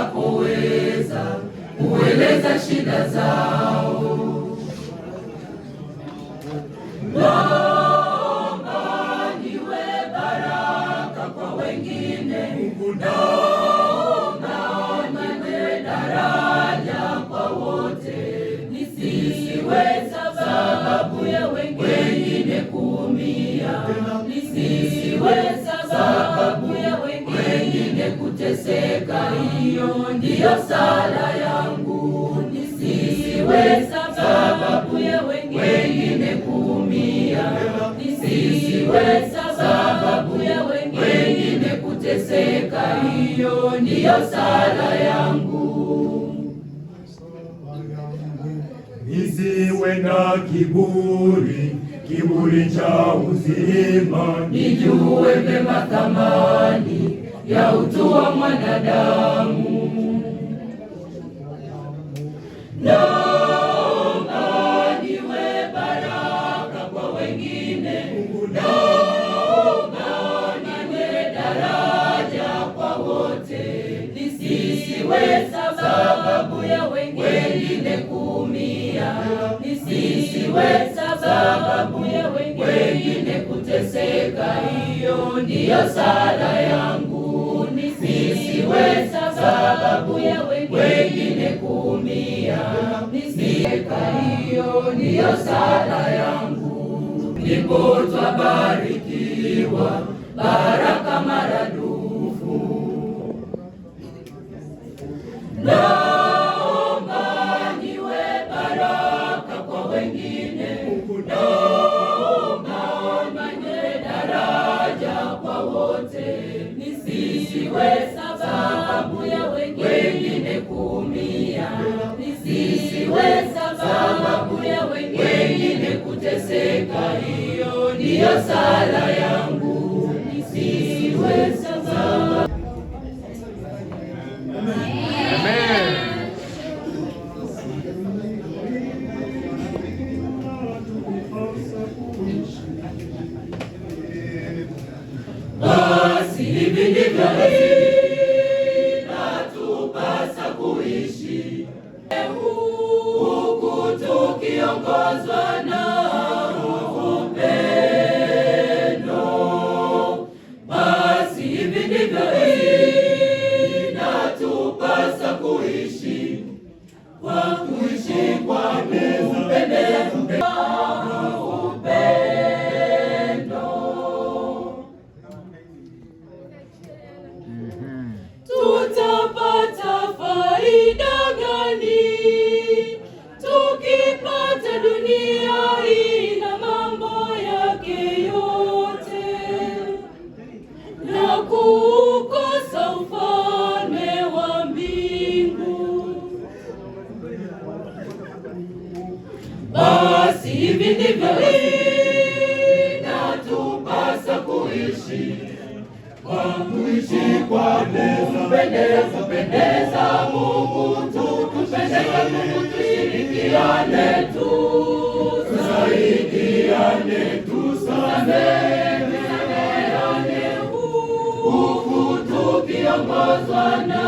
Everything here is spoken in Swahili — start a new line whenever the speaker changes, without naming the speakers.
watakapoweza kueleza shida zao. Naomba niwe baraka kwa wengine, naomba niwe daraja kwa wote, nisiwe sababu ya wengine kuumia, nisiwe sababu ya wengine kuteseka. Hiyo ndiyo sala yangu, nisiwe sababu ya wengine kuumia, nisiwe sababu ya wengine kuteseka. Hiyo ndiyo sala yangu.
Nisiwe na kiburi cha uzima,
nijue vyema thamani ya utu wa mwanadamu. Naomba niwe baraka kwa wengine, naomba niwe daraja kwa wote, nisiwe sababu ya wengine kuumia, nisiwe sababu ya wengine kuteseka. Hiyo ndiyo sala yangu, nisiwe sababu ya wengine kuumia, nisiteseka. Hiyo ndiyo sala yangu, ndipo twabarikiwa baraka maradufu. Naomba niwe baraka kwa wengine, naomba niwe daraja kwa wote, nisiwe sababu ya wengine kuumia, nisiwe sababu ya wengine kuteseka. Hiyo ndiyo sala yangu, nisiwe sababu. Basi hivi ndivyo inatupasa kuishi, huku tukiongozwa na upendo. Basi hivi ndivyo inatupasa kuishi, kwa kuishi kwa kupendeza tutapata faida gani tukipata dunia hii na mambo yake yote, na kukosa ufalme wa mbingu? Basi hivi ndivyo inatupasa kuishi, kwa kuishi kwa kupendeza Mungu, tukupendeza Mungu, tushirikiane, tusaidiane, tusameheane, huku tukiongozwa na